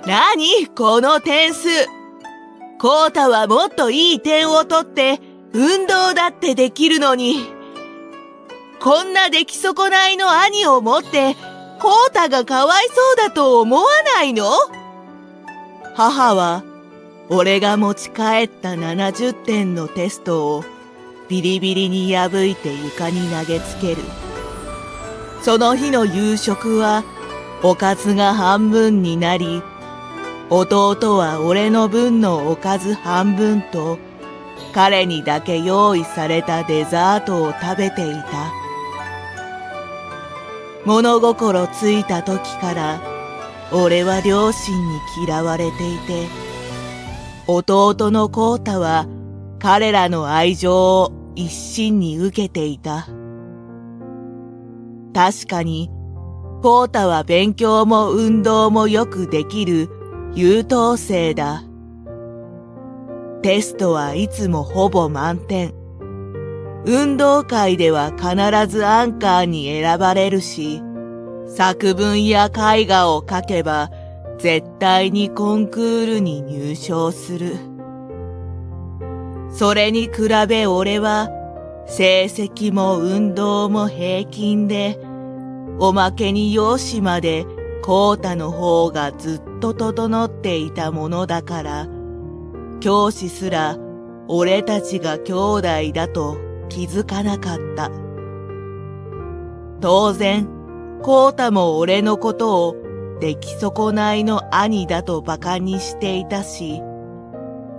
なにこの点数。コウタはもっといい点を取って運動だってできるのに。こんな出来損ないの兄を持ってコウタがかわいそうだと思わないの？母は俺が持ち帰った70点のテストをビリビリに破いて床に投げつける。その日の夕食はおかずが半分になり、弟は俺の分のおかず半分と彼にだけ用意されたデザートを食べていた。物心ついた時から俺は両親に嫌われていて、弟のコウタは彼らの愛情を一身に受けていた。確かに、コウタは勉強も運動もよくできる優等生だ。テストはいつもほぼ満点。運動会では必ずアンカーに選ばれるし、作文や絵画を描けば絶対にコンクールに入賞する。それに比べ俺は成績も運動も平均で、おまけに容姿までコウタの方がずっと整っていたものだから、教師すら俺たちが兄弟だと気づかなかった。当然、コウタも俺のことを出来損ないの兄だと馬鹿にしていたし、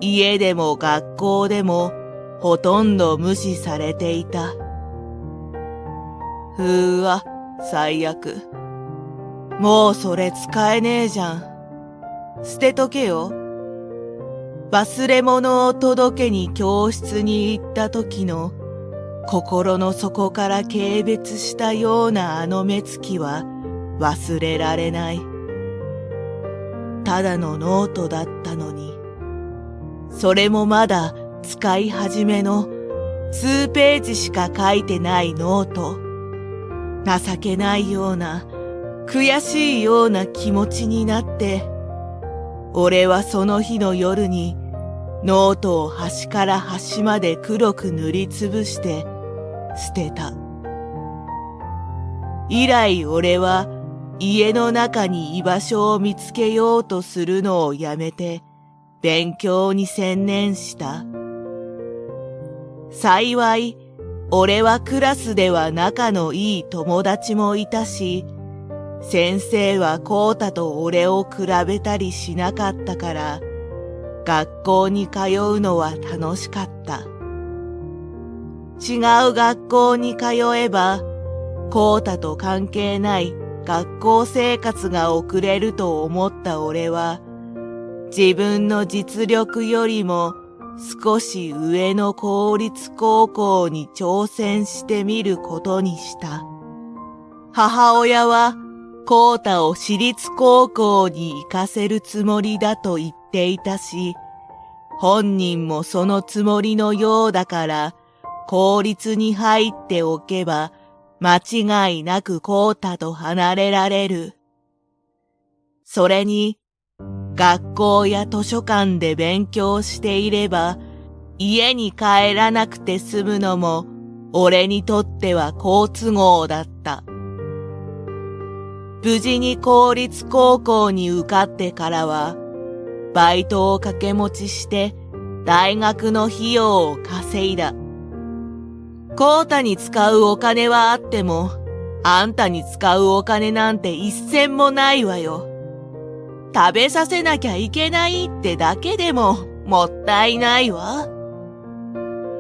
家でも学校でもほとんど無視されていた。ふわ、最悪。もうそれ使えねえじゃん。捨てとけよ。忘れ物を届けに教室に行った時の心の底から軽蔑したようなあの目つきは忘れられない。ただのノートだったのに、それもまだ使い始めの数ページしか書いてないノート。情けないような、悔しいような気持ちになって、俺はその日の夜にノートを端から端まで黒く塗りつぶして捨てた。以来俺は家の中に居場所を見つけようとするのをやめて勉強に専念した。幸い、俺はクラスでは仲のいい友達もいたし、先生はコウタと俺を比べたりしなかったから、学校に通うのは楽しかった。違う学校に通えば、コウタと関係ない学校生活が送れると思った俺は、自分の実力よりも少し上の公立高校に挑戦してみることにした。母親はコウタを私立高校に行かせるつもりだと言っていたし、本人もそのつもりのようだから、公立に入っておけば間違いなくコウタと離れられる。それに、学校や図書館で勉強していれば、家に帰らなくて済むのも、俺にとっては好都合だった。無事に公立高校に受かってからは、バイトを掛け持ちして大学の費用を稼いだ。コウタに使うお金はあっても、あんたに使うお金なんて一銭もないわよ。食べさせなきゃいけないってだけでももったいないわ。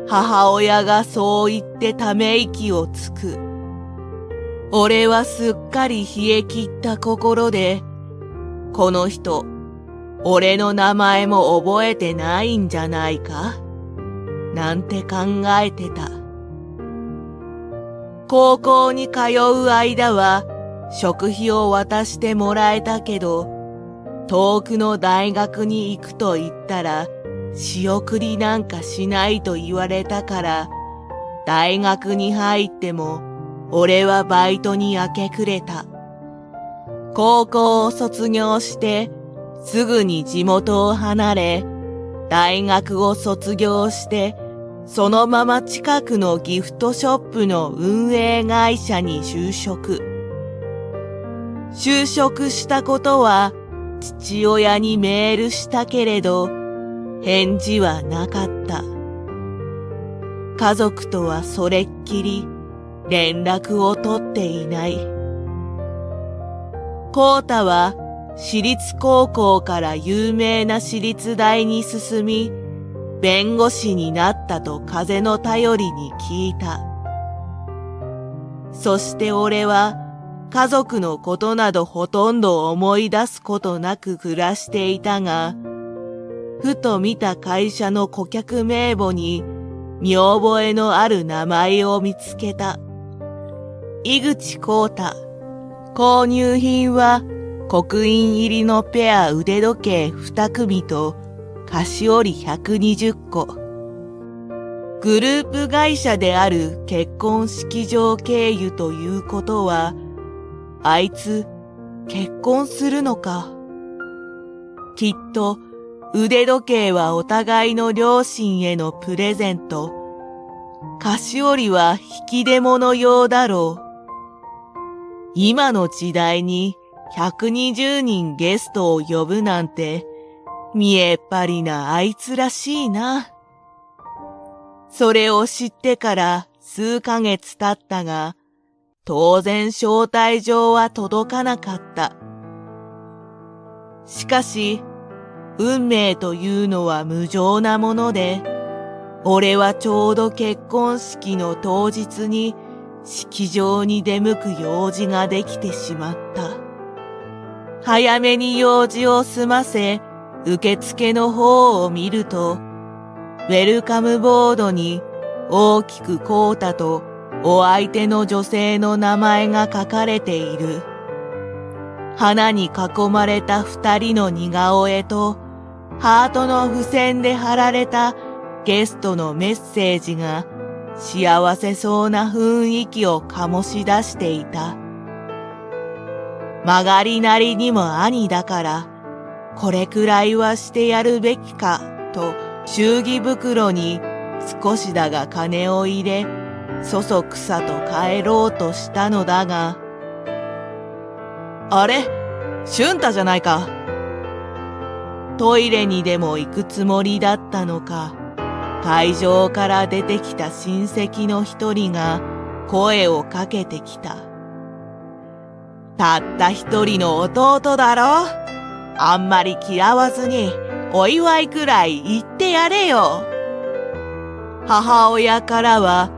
母親がそう言ってため息をつく。俺はすっかり冷え切った心で、この人、俺の名前も覚えてないんじゃないかなんて考えてた。高校に通う間は食費を渡してもらえたけど、遠くの大学に行くと言ったら仕送りなんかしないと言われたから、大学に入っても俺はバイトに明け暮れた。高校を卒業してすぐに地元を離れ、大学を卒業して、そのまま近くのギフトショップの運営会社に就職。就職したことは父親にメールしたけれど、返事はなかった。家族とはそれっきり連絡を取っていない。コウタは私立高校から有名な私立大に進み、弁護士になったと風の頼りに聞いた。そして俺は家族のことなどほとんど思い出すことなく暮らしていたが、ふと見た会社の顧客名簿に見覚えのある名前を見つけた。井口コウタ。購入品は刻印入りのペア腕時計2組と菓子折り120個。グループ会社である結婚式場経由ということは、あいつ結婚するのか。きっと腕時計はお互いの両親へのプレゼント。菓子折りは引き出物用だろう。今の時代に120人ゲストを呼ぶなんて、見えっ張りなあいつらしいな。それを知ってから数ヶ月経ったが、当然招待状は届かなかった。しかし、運命というのは無情なもので、俺はちょうど結婚式の当日に式場に出向く用事ができてしまった。早めに用事を済ませ、受付の方を見ると、ウェルカムボードに大きくコウタとお相手の女性の名前が書かれている。花に囲まれた二人の似顔絵と、ハートの付箋で貼られたゲストのメッセージが幸せそうな雰囲気を醸し出していた。曲がりなりにも兄だから、これくらいはしてやるべきか、と祝儀袋に少しだが金を入れ、そそくさと帰ろうとしたのだが、あれ、俊太じゃないか。トイレにでも行くつもりだったのか、会場から出てきた親戚の一人が声をかけてきた。たった一人の弟だろ。あんまり嫌わずにお祝いくらい言ってやれよ。母親からは、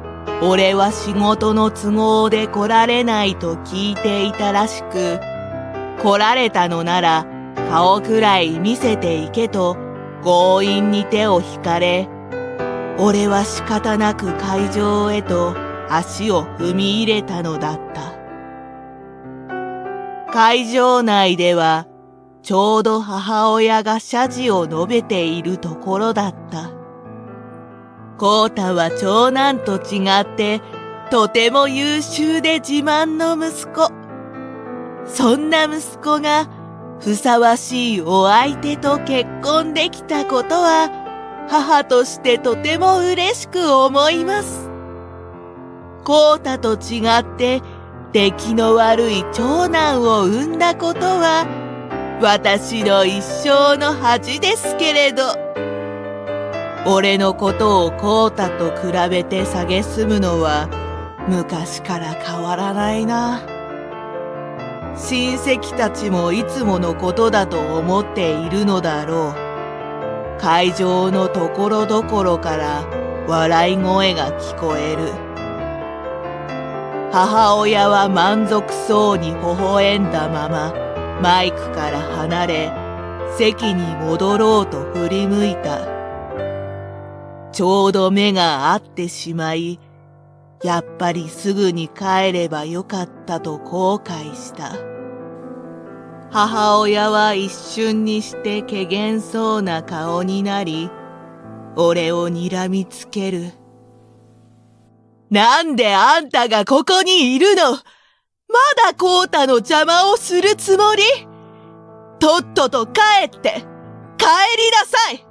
俺は仕事の都合で来られないと聞いていたらしく、来られたのなら顔くらい見せていけと強引に手を引かれ、俺は仕方なく会場へと足を踏み入れたのだった。会場内ではちょうど母親が謝辞を述べているところだった。コウタは長男と違ってとても優秀で自慢の息子。そんな息子がふさわしいお相手と結婚できたことは母としてとても嬉しく思います。コウタと違って出来の悪い長男を産んだことは私の一生の恥ですけれど、俺のことをコウタと比べて蔑むのは昔から変わらないな。親戚たちもいつものことだと思っているのだろう。会場のところどころから笑い声が聞こえる。母親は満足そうに微笑んだままマイクから離れ、席に戻ろうと振り向いた。ちょうど目が合ってしまい、やっぱりすぐに帰ればよかったと後悔した。母親は一瞬にして怪訝そうな顔になり、俺を睨みつける。なんであんたがここにいるの？まだコウタの邪魔をするつもり？とっとと帰りなさい。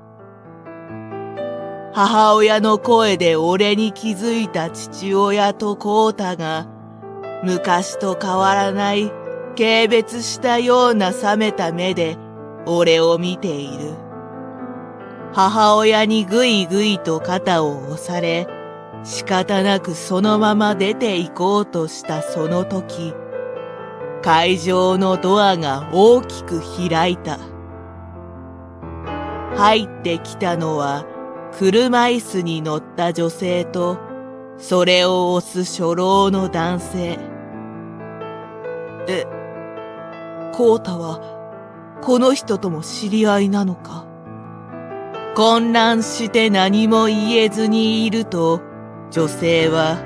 母親の声で俺に気づいた父親とコウタが、昔と変わらない軽蔑したような冷めた目で俺を見ている。母親にぐいぐいと肩を押され、仕方なくそのまま出て行こうとしたその時、会場のドアが大きく開いた。入ってきたのは車椅子に乗った女性と、それを押す初老の男性。コウタはこの人とも知り合いなのか？混乱して何も言えずにいると、女性は、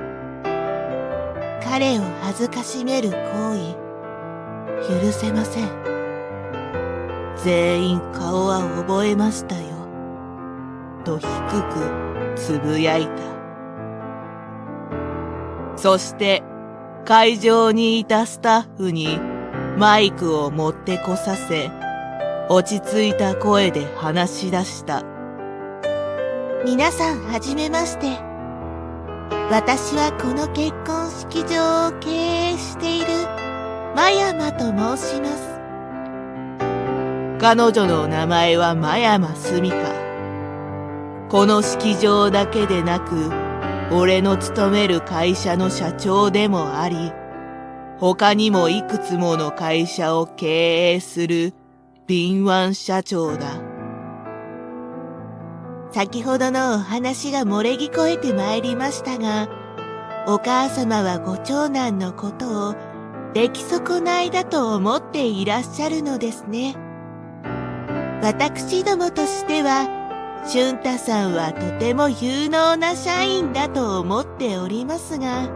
彼を恥ずかしめる行為、許せません。全員顔は覚えましたよ。と低くつぶやいた。そして会場にいたスタッフにマイクを持ってこさせ、落ち着いた声で話し出した。皆さんはじめまして。私はこの結婚式場を経営している真山と申します。彼女の名前は真山すみか。この式場だけでなく、俺の勤める会社の社長でもあり、他にもいくつもの会社を経営する敏腕社長だ。先ほどのお話が漏れ聞こえてまいりましたが、お母様はご長男のことを出来損ないだと思っていらっしゃるのですね。私どもとしては、俊太さんはとても有能な社員だと思っておりますが、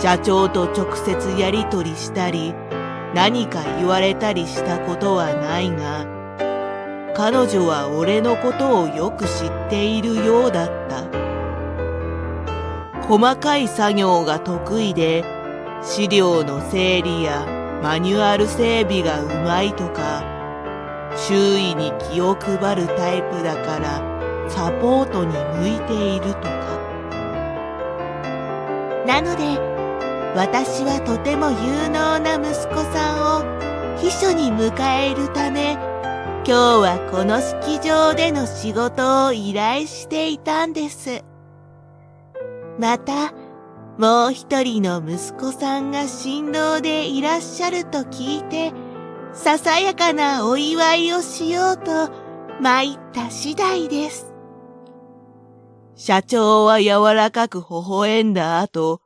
社長と直接やり取りしたり、何か言われたりしたことはないが、彼女は俺のことをよく知っているようだった。細かい作業が得意で、資料の整理やマニュアル整備がうまいとか、周囲に気を配るタイプだからサポートに向いているとか。なので、私はとても有能な息子さんを秘書に迎えるため、今日はこの式場での仕事を依頼していたんです。また、もう一人の息子さんが新郎でいらっしゃると聞いて、ささやかなお祝いをしようと参った次第です。社長は柔らかく微笑んだ後、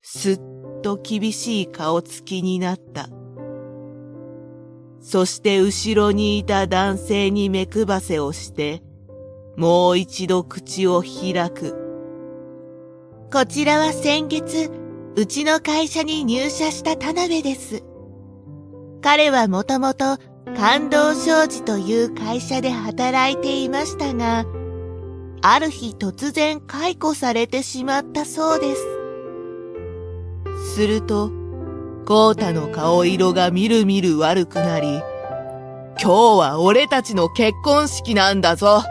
すっと厳しい顔つきになった。そして後ろにいた男性に目配せをして、もう一度口を開く。こちらは先月、うちの会社に入社した田辺です。彼はもともと感動商事という会社で働いていましたが、ある日突然解雇されてしまったそうです。すると、コウタの顔色がみるみる悪くなり、今日は俺たちの結婚式なんだぞ。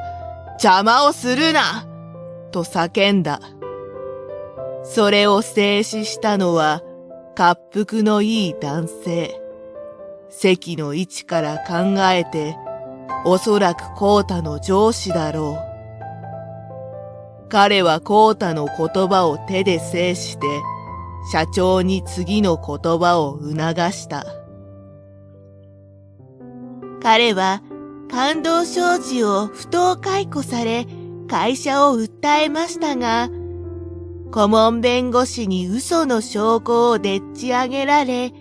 邪魔をするなと叫んだ。それを制止したのは、恰幅のいい男性。席の位置から考えて、おそらくコウタの上司だろう。彼はコウタの言葉を手で制して、社長に次の言葉を促した。彼は感動商事を不当解雇され会社を訴えましたが、顧問弁護士に嘘の証拠をでっち上げられ、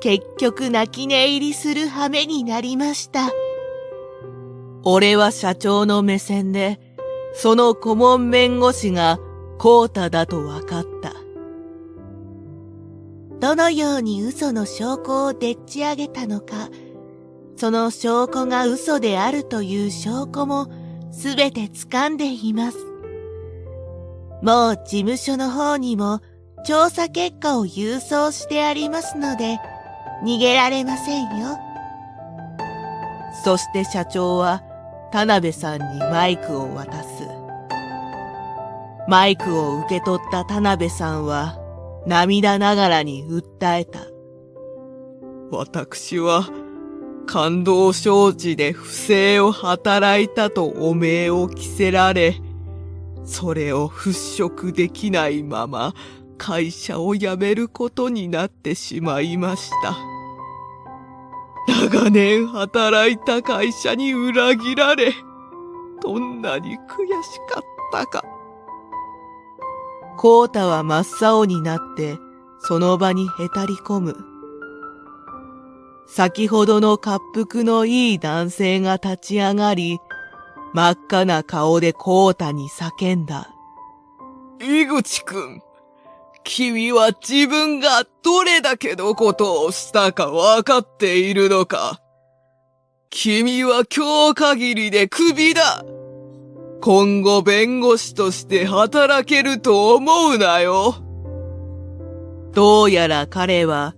結局泣き寝入りする羽目になりました。俺は社長の目線で、その顧問弁護士がコウタだと分かった。どのように嘘の証拠をでっち上げたのか、その証拠が嘘であるという証拠もすべて掴んでいます。もう事務所の方にも調査結果を郵送してありますので、逃げられませんよ。そして社長は田辺さんにマイクを渡す。マイクを受け取った田辺さんは涙ながらに訴えた。私は感動承知で不正を働いたと汚名を着せられ、それを払拭できないまま会社を辞めることになってしまいました。長年働いた会社に裏切られ、どんなに悔しかったか。コウタは真っ青になってその場にへたり込む。先ほどの恰幅のいい男性が立ち上がり、真っ赤な顔でコウタに叫んだ。井口くん、君は自分がどれだけのことをしたかわかっているのか。君は今日限りでクビだ。今後弁護士として働けると思うなよ。どうやら彼は、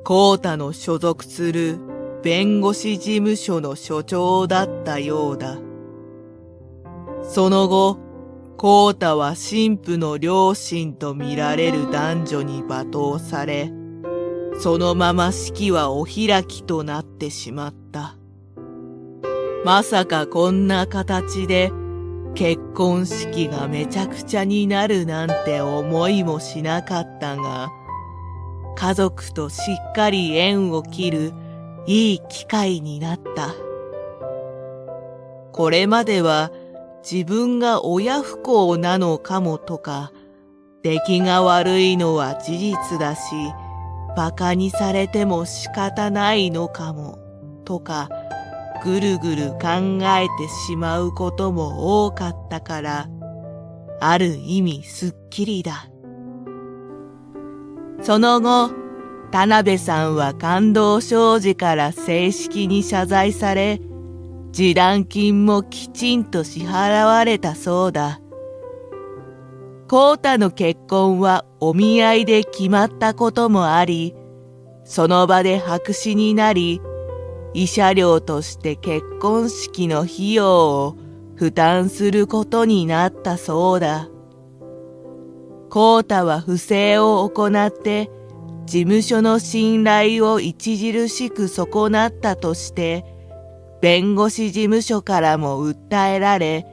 コウタの所属する弁護士事務所の所長だったようだ。その後、コウタは神父の両親と見られる男女に罵倒され、そのまま式はお開きとなってしまった。まさかこんな形で結婚式がめちゃくちゃになるなんて思いもしなかったが、家族としっかり縁を切るいい機会になった。これまでは自分が親不孝なのかもとか、出来が悪いのは事実だし、馬鹿にされても仕方ないのかもとか、ぐるぐる考えてしまうことも多かったから、ある意味すっきりだ。その後、田辺さんは感動商事から正式に謝罪され、示談金もきちんと支払われたそうだ。コウタの結婚はお見合いで決まったこともあり、その場で白紙になり、慰謝料として結婚式の費用を負担することになったそうだ。コウタは不正を行って事務所の信頼を著しく損なったとして弁護士事務所からも訴えられ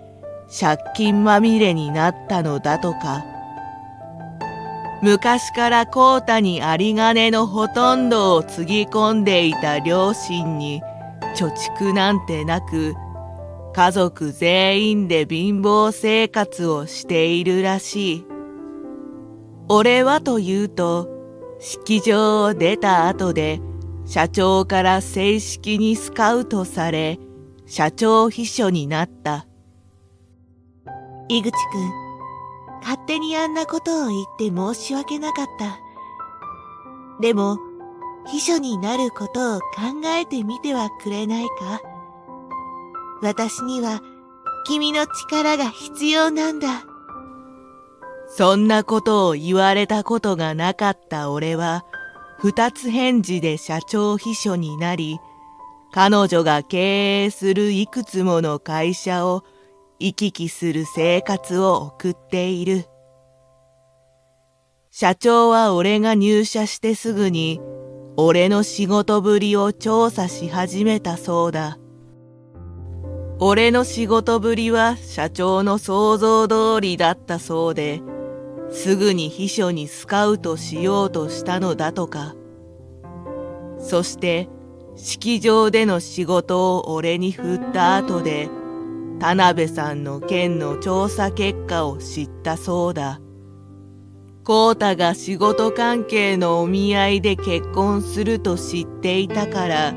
借金まみれになったのだとか。昔からコウタに有り金のほとんどをつぎ込んでいた両親に貯蓄なんてなく、家族全員で貧乏生活をしているらしい。俺はというと、式場を出た後で社長から正式にスカウトされ、社長秘書になった。井口くん、勝手にあんなことを言って申し訳なかった。でも、秘書になることを考えてみてはくれないか？私には君の力が必要なんだ。そんなことを言われたことがなかった俺は、二つ返事で社長秘書になり、彼女が経営するいくつもの会社を行き来する生活を送っている。社長は俺が入社してすぐに、俺の仕事ぶりを調査し始めたそうだ。俺の仕事ぶりは社長の想像通りだったそうで、すぐに秘書にスカウトしようとしたのだとか。そして、式場での仕事を俺に振った後で、田辺さんの件の調査結果を知ったそうだ。コウタが仕事関係のお見合いで結婚すると知っていたから、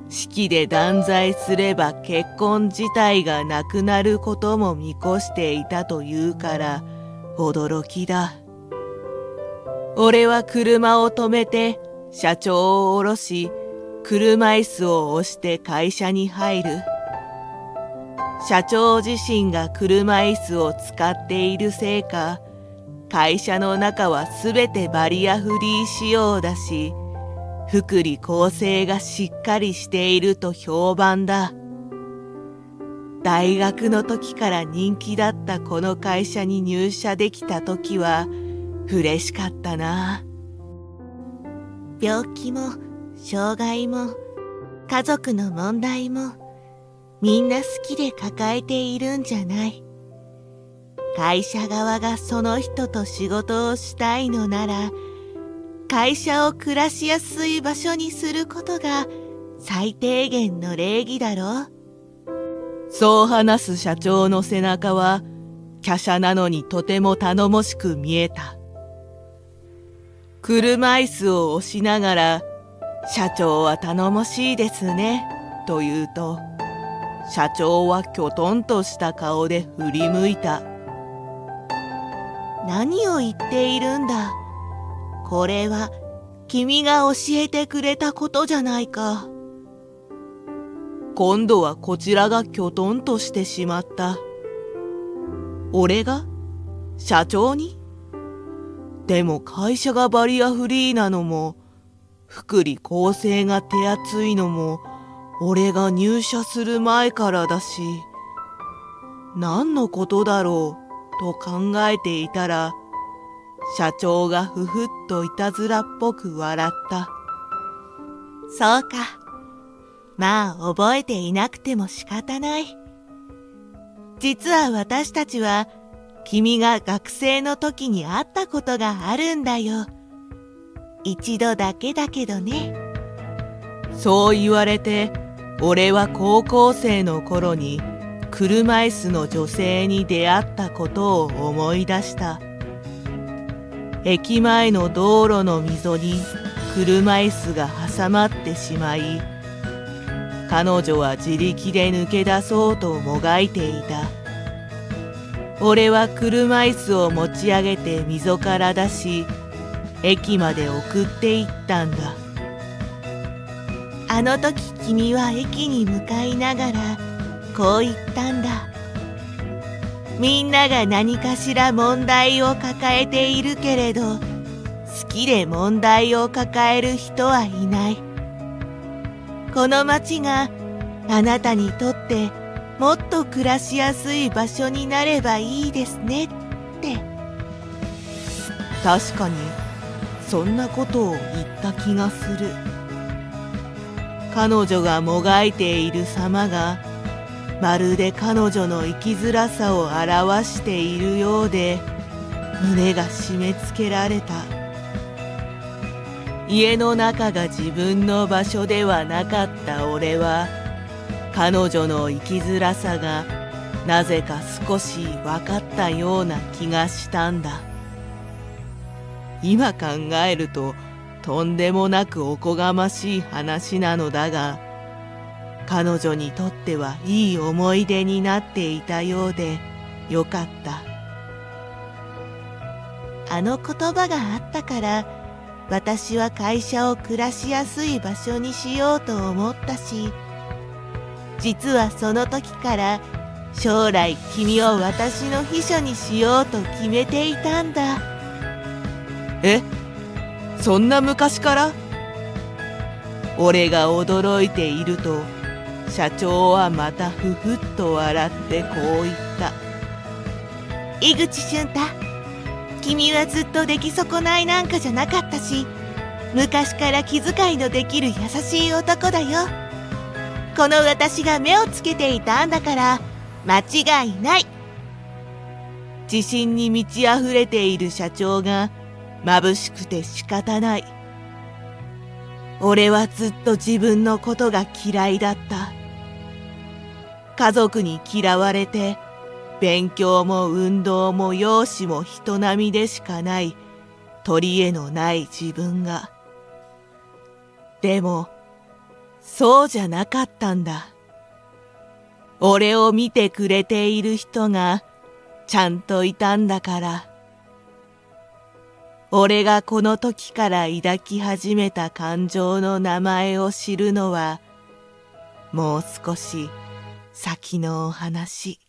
式で断罪すれば結婚自体がなくなることも見越していたというから、驚きだ。俺は車を止めて社長を降ろし、車椅子を押して会社に入る。社長自身が車椅子を使っているせいか、会社の中はすべてバリアフリー仕様だし、福利厚生がしっかりしていると評判だ。大学の時から人気だったこの会社に入社できた時は嬉しかったな。病気も障害も家族の問題もみんな好きで抱えているんじゃない。会社側がその人と仕事をしたいのなら、会社を暮らしやすい場所にすることが最低限の礼儀だろう。そう話す社長の背中は華奢なのにとても頼もしく見えた。車椅子を押しながら、社長は頼もしいですね、と言うと、社長はきょとんとした顔で振り向いた。何を言っているんだ。これは君が教えてくれたことじゃないか。今度はこちらがきょとんとしてしまった。俺が社長に？でも会社がバリアフリーなのも、福利厚生が手厚いのも、俺が入社する前からだし、何のことだろうと考えていたら、社長がふふっといたずらっぽく笑った。そうか。まあ覚えていなくても仕方ない。実は私たちは君が学生の時に会ったことがあるんだよ。一度だけだけどね。そう言われて、俺は高校生の頃に車椅子の女性に出会ったことを思い出した。駅前の道路の溝に車椅子が挟まってしまい、彼女は自力で抜け出そうともがいていた。俺は車椅子を持ち上げて溝から出し、駅まで送って行ったんだ。あの時君は駅に向かいながらこう言ったんだ。みんなが何かしら問題を抱えているけれど、好きで問題を抱える人はいない。この街があなたにとってもっと暮らしやすい場所になればいいですねって。確かにそんなことを言った気がする。彼女がもがいている様がまるで彼女の生きづらさを表しているようで、胸が締め付けられた。家の中が自分の場所ではなかった俺は、彼女の生きづらさがなぜか少し分かったような気がしたんだ。今考えるととんでもなくおこがましい話なのだが、彼女にとってはいい思い出になっていたようでよかった。あの言葉があったから、私は会社を暮らしやすい場所にしようと思ったし、実はその時から将来君を私の秘書にしようと決めていたんだ。え？そんな昔から？俺が驚いていると、社長はまたふふっと笑ってこう言った。井口俊太、君はずっと出来損ないなんかじゃなかったし、昔から気遣いのできる優しい男だよ。この私が目をつけていたんだから間違いない。自信に満ち溢れている社長が眩しくて仕方ない。俺はずっと自分のことが嫌いだった。家族に嫌われて、勉強も運動も容姿も人並みでしかない、取り柄のない自分が。でも、そうじゃなかったんだ。俺を見てくれている人がちゃんといたんだから。俺がこの時から抱き始めた感情の名前を知るのは、もう少し先のお話。